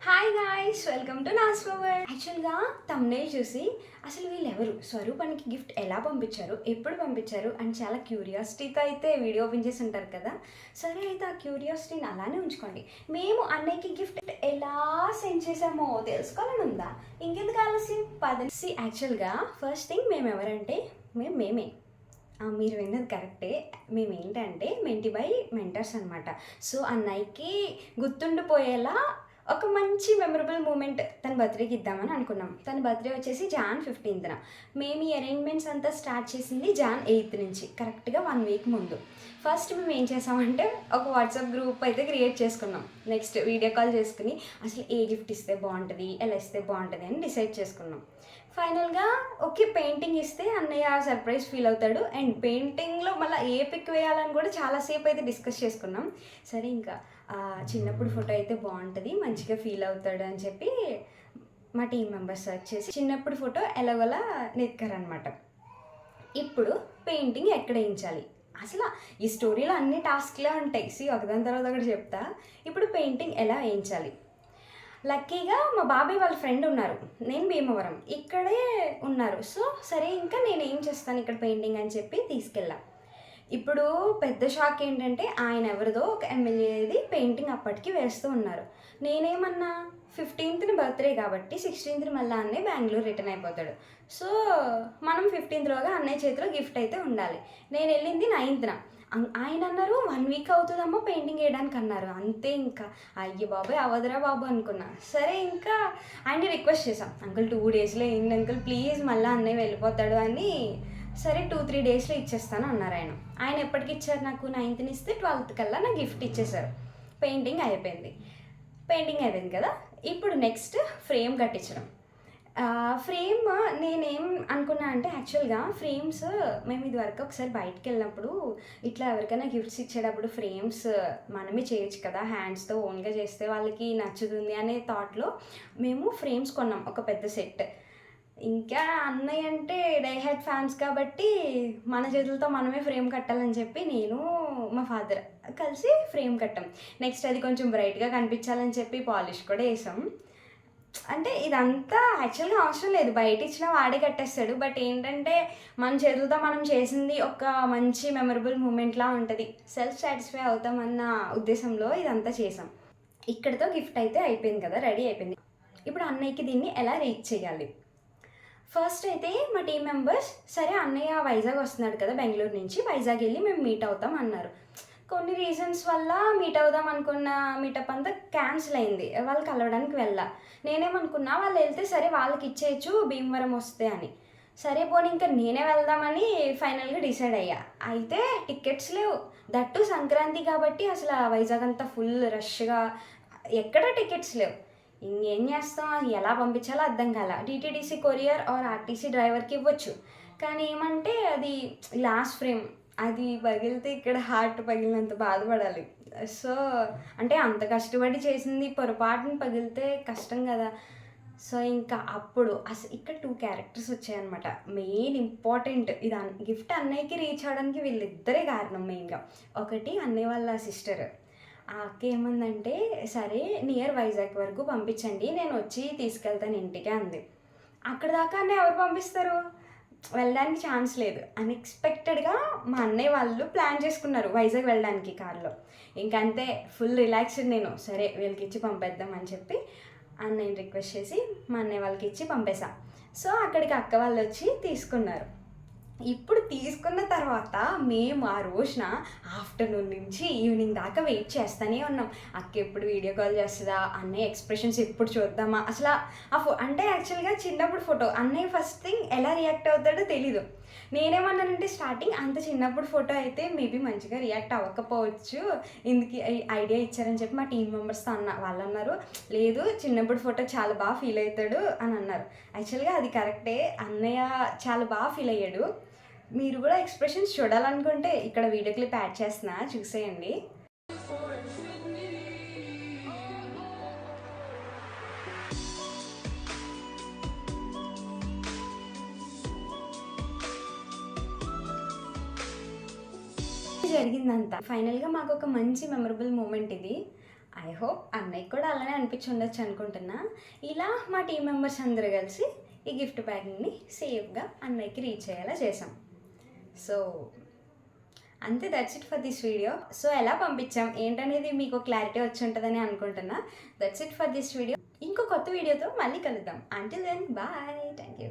Hi guys, welcome to నాస్ వరల్డ్. యాక్చువల్గా తమ్నేల్ చూసి అసలు వీళ్ళు ఎవరు, స్వరూపానికి గిఫ్ట్ ఎలా పంపించారు, ఎప్పుడు పంపించారు అని చాలా క్యూరియాసిటీతో అయితే వీడియో ఓపెన్ చేసి ఉంటారు కదా. సరే అయితే ఆ క్యూరియాసిటీని అలానే ఉంచుకోండి. మేము అన్నయ్యకి గిఫ్ట్ ఎలా సెండ్ చేసామో తెలుసుకోవాలని ఉందా? ఇంకెందుకు ఆలస్యం, పదండి. యాక్చువల్గా ఫస్ట్ థింగ్ మేము ఎవరంటే మేమే మీరు విన్నది కరెక్టే. మేము ఏంటంటే మెంటీ బై మెంటర్స్ అనమాట. సో అన్నయ్యకి గుర్తుండిపోయేలా ఒక మంచి మెమరబుల్ మూమెంట్ తన బర్త్డేకి ఇద్దామని అనుకున్నాం. తన బర్త్డే వచ్చేసి జాన్ 15న. మేము ఈ అరేంజ్మెంట్స్ అంతా స్టార్ట్ చేసింది జాన్ 8 నుంచి, కరెక్ట్గా 1 వీక్ ముందు. ఫస్ట్ మేము ఏం చేసామంటే ఒక వాట్సాప్ గ్రూప్ అయితే క్రియేట్ చేసుకున్నాం. నెక్స్ట్ వీడియో కాల్ చేసుకుని అసలు ఏ గిఫ్ట్ ఇస్తే బాగుంటుంది, ఎలా ఇస్తే బాగుంటుంది అని డిసైడ్ చేసుకున్నాం. ఫైనల్గా ఓకే, పెయింటింగ్ ఇస్తే అన్నయ్య సర్ప్రైజ్ ఫీల్ అవుతాడు, అండ్ పెయింటింగ్లో మళ్ళీ ఏ పిక్ వేయాలని కూడా చాలాసేపు అయితే డిస్కస్ చేసుకున్నాం. సరే ఇంకా చిన్నప్పుడు ఫోటో అయితే బాగుంటుంది, మంచిగా ఫీల్ అవుతాడు అని చెప్పి మా టీం మెంబర్స్ సెర్చ్ చేసి చిన్నప్పుడు ఫోటో ఎలాగోలా నెక్కారనమాట. ఇప్పుడు పెయింటింగ్ ఎక్కడ వేయించాలి, అసలు ఈ స్టోరీలో అన్ని టాస్క్లే ఉంటాయి. ఒకదాని తర్వాత ఒకటి చెప్తా. ఇప్పుడు పెయింటింగ్ ఎలా వేయించాలి. లక్కీగా మా బాబాయ్ వాళ్ళ ఫ్రెండ్ ఉన్నారు, నేను భీమవరం ఇక్కడే ఉన్నారు. సో సరే ఇంకా నేను ఏం చేస్తాను ఇక్కడ పెయింటింగ్ అని చెప్పి తీసుకెళ్ళా. ఇప్పుడు పెద్ద షాక్ ఏంటంటే ఆయన ఎవరిదో ఒక ఎమ్మెల్యేది పెయింటింగ్ అప్పటికి వేస్తూ ఉన్నారు. నేనేమన్నా 15th బర్త్డే కాబట్టి 16th మళ్ళీ అన్నయ్య బెంగళూరు రిటర్న్ అయిపోతాడు. సో మనం 15thలోగా అన్నయ్య చేతిలో గిఫ్ట్ అయితే ఉండాలి. నేను వెళ్ళింది 9th. ఆయన అన్నారు 1 వీక్ అవుతుందమ్మా పెయింటింగ్ వేయడానికి అన్నారు. అంతే ఇంకా అయ్యో బాబాయ్ అవదరా బాబు అనుకున్నా. సరే ఇంకా ఆయన్ని రిక్వెస్ట్ చేసాం, అంకుల్ 2 డేస్లో ఏంటి అంకుల్ ప్లీజ్, మళ్ళీ అన్నయ్య వెళ్ళిపోతాడు అని. సరే 2-3 డేస్లో ఇచ్చేస్తాను అన్నారు ఆయన. ఆయన ఎప్పటికి ఇచ్చారు, నాకు 9th ఇస్తే 12th కల్లా నాకు గిఫ్ట్ ఇచ్చేసారు. పెయింటింగ్ అయిపోయింది కదా. ఇప్పుడు నెక్స్ట్ ఫ్రేమ్ కట్టించడం. ఫ్రేమ్ నేనేం అనుకున్నా అంటే యాక్చువల్గా ఫ్రేమ్స్ మేము ఇదివరకు ఒకసారి బయటకు వెళ్ళినప్పుడు ఇట్లా ఎవరికైనా గిఫ్ట్స్ ఇచ్చేటప్పుడు ఫ్రేమ్స్ మనమే చేయొచ్చు కదా, హ్యాండ్స్తో ఓన్గా చేస్తే వాళ్ళకి నచ్చుతుంది అనే థాట్లో మేము ఫ్రేమ్స్ కొన్నాం, ఒక పెద్ద సెట్. ఇంకా అన్నయ్య అంటే డైహార్డ్ ఫ్యాన్స్ కాబట్టి మన చేతులతో మనమే ఫ్రేమ్ కట్టాలని చెప్పి నేను మా ఫాదర్ కలిసి ఫ్రేమ్ కట్టాం. నెక్స్ట్ అది కొంచెం బ్రైట్గా కనిపించాలని చెప్పి పాలిష్ కూడా వేసాం. అంటే ఇదంతా యాక్చువల్గా అవసరం లేదు, బయట ఇచ్చినా వాడే కట్టేస్తాడు. బట్ ఏంటంటే మన చేతులతో మనం చేసింది ఒక మంచి మెమరబుల్ మూమెంట్లా ఉంటుంది, సెల్ఫ్ సాటిస్ఫై అవుతామన్న ఉద్దేశంలో ఇదంతా చేసాం. ఇక్కడితో గిఫ్ట్ అయితే అయిపోయింది కదా, రెడీ అయిపోయింది. ఇప్పుడు అన్నయ్యకి దీన్ని ఎలా రీచ్ చేయాలి. ఫస్ట్ అయితే మా టీం మెంబర్స్ సరే అన్నయ్య వైజాగ్ వస్తున్నాడు కదా బెంగళూరు నుంచి, వైజాగ్ వెళ్ళి మేము మీట్ అవుతాం అన్నారు. కొన్ని రీజన్స్ వల్ల మీట్ అవుదాం అనుకున్న మీటప్ అంతా క్యాన్సిల్ అయింది, వాళ్ళు కలవడానికి వెళ్ళా. నేనేమనుకున్నా వాళ్ళు వెళ్తే సరే వాళ్ళకి ఇచ్చేయచ్చు భీమవరం వస్తే అని. సరే పోనీ ఇంకా నేనే వెళ్దామని ఫైనల్గా డిసైడ్ అయ్యా. అయితే టికెట్స్ లేవు, దట్టు సంక్రాంతి కాబట్టి అసలు వైజాగ్ అంతా ఫుల్ రష్గా, ఎక్కడ టికెట్స్ లేవు. ఇంకేం చేస్తాం, ఎలా పంపించాలో అర్థం కాల. డిటీడీసీ కొరియర్ ఆర్ ఆర్టీసీ డ్రైవర్కి ఇవ్వచ్చు, కానీ ఏమంటే అది లాస్ట్ ఫ్రేమ్, అది పగిలితే ఇక్కడ హార్ట్ పగిలినంత బాధపడాలి. సో అంటే అంత కష్టపడి చేసింది పొరపాటుని పగిలితే కష్టం కదా. సో ఇంకా అప్పుడు అసలు ఇక్కడ 2 క్యారెక్టర్స్ వచ్చాయన్నమాట. మెయిన్ ఇంపార్టెంట్ ఇది గిఫ్ట్ అన్నయ్యకి రీచ్ అవ్వడానికి వీళ్ళిద్దరే కారణం మెయిన్గా. ఒకటి అన్నయ్య వాళ్ళ సిస్టర్, ఆ అక్క ఏమందంటే సరే నియర్ వైజాగ్ వరకు పంపించండి, నేను వచ్చి తీసుకెళ్తాను ఇంటికి అంది. అక్కడ దాకా అన్నయ్య ఎవరు పంపిస్తారు, వెళ్ళడానికి ఛాన్స్ లేదు. అన్ఎక్స్పెక్టెడ్గా మా అన్నయ్య వాళ్ళు ప్లాన్ చేసుకున్నారు వైజాగ్ వెళ్ళడానికి కార్లో. ఇంకంతే ఫుల్ రిలాక్స్డ్ నేను. సరే వీళ్ళకి ఇచ్చి పంపేద్దాం అని చెప్పి అన్నయ్యని రిక్వెస్ట్ చేసి మా అన్నయ్య వాళ్ళకి ఇచ్చి పంపేసా. సో అక్కడికి అక్క వాళ్ళు వచ్చి తీసుకున్నారు. ఇప్పుడు తీసుకున్న తర్వాత మేము ఆ రోజున ఆఫ్టర్నూన్ నుంచి ఈవినింగ్ దాకా వెయిట్ చేస్తూనే ఉన్నాం. అక్క ఎప్పుడు వీడియో కాల్ చేస్తుందా, అన్నయ్య ఎక్స్ప్రెషన్స్ ఎప్పుడు చూద్దామా. అసలు అంటే యాక్చువల్గా చిన్నప్పుడు ఫోటో అన్నయ్య ఫస్ట్ థింగ్ ఎలా రియాక్ట్ అవుతాడో తెలీదు. నేనేమన్నానంటే స్టార్టింగ్ అంత చిన్నప్పుడు ఫోటో అయితే మేబీ మంచిగా రియాక్ట్ అవ్వకపోవచ్చు, ఇందుకు ఐడియా ఇచ్చారని చెప్పి మా టీం మెంబర్స్తో వాళ్ళు అన్నారు, లేదు చిన్నప్పుడు ఫోటో చాలా బాగా ఫీల్ అవుతాడు అని అన్నారు. యాక్చువల్గా అది కరెక్టే, అన్నయ్య చాలా బాగా ఫీల్ అయ్యాడు. మీరు కూడా ఎక్స్ప్రెషన్స్ చూడాలనుకుంటే ఇక్కడ వీడియో క్లిప్ యాడ్ చేస్తున్నా, చూసేయండి. జరిగిందంతా ఫైనల్గా మాకు ఒక మంచి మెమరబుల్ మూమెంట్ ఇది. ఐ హోప్ అన్నయ్యకి కూడా అలానే అనిపించి ఉండొచ్చు అనుకుంటున్నా. ఇలా మా టీం మెంబర్స్ అందరూ కలిసి ఈ గిఫ్ట్ ప్యాకింగ్ని సేఫ్గా అన్నయ్యకి రీచ్ అయ్యేలా చేసాం. సో అంతే, that's it for this video. So ఎలా పంపించాం ఏంటనేది మీకు క్లారిటీ వచ్చి ఉంటుందని అనుకుంటున్నా. That's it for this video. ఇంకో కొత్త వీడియోతో మళ్ళీ కలుద్దాం. Until then bye, thank you.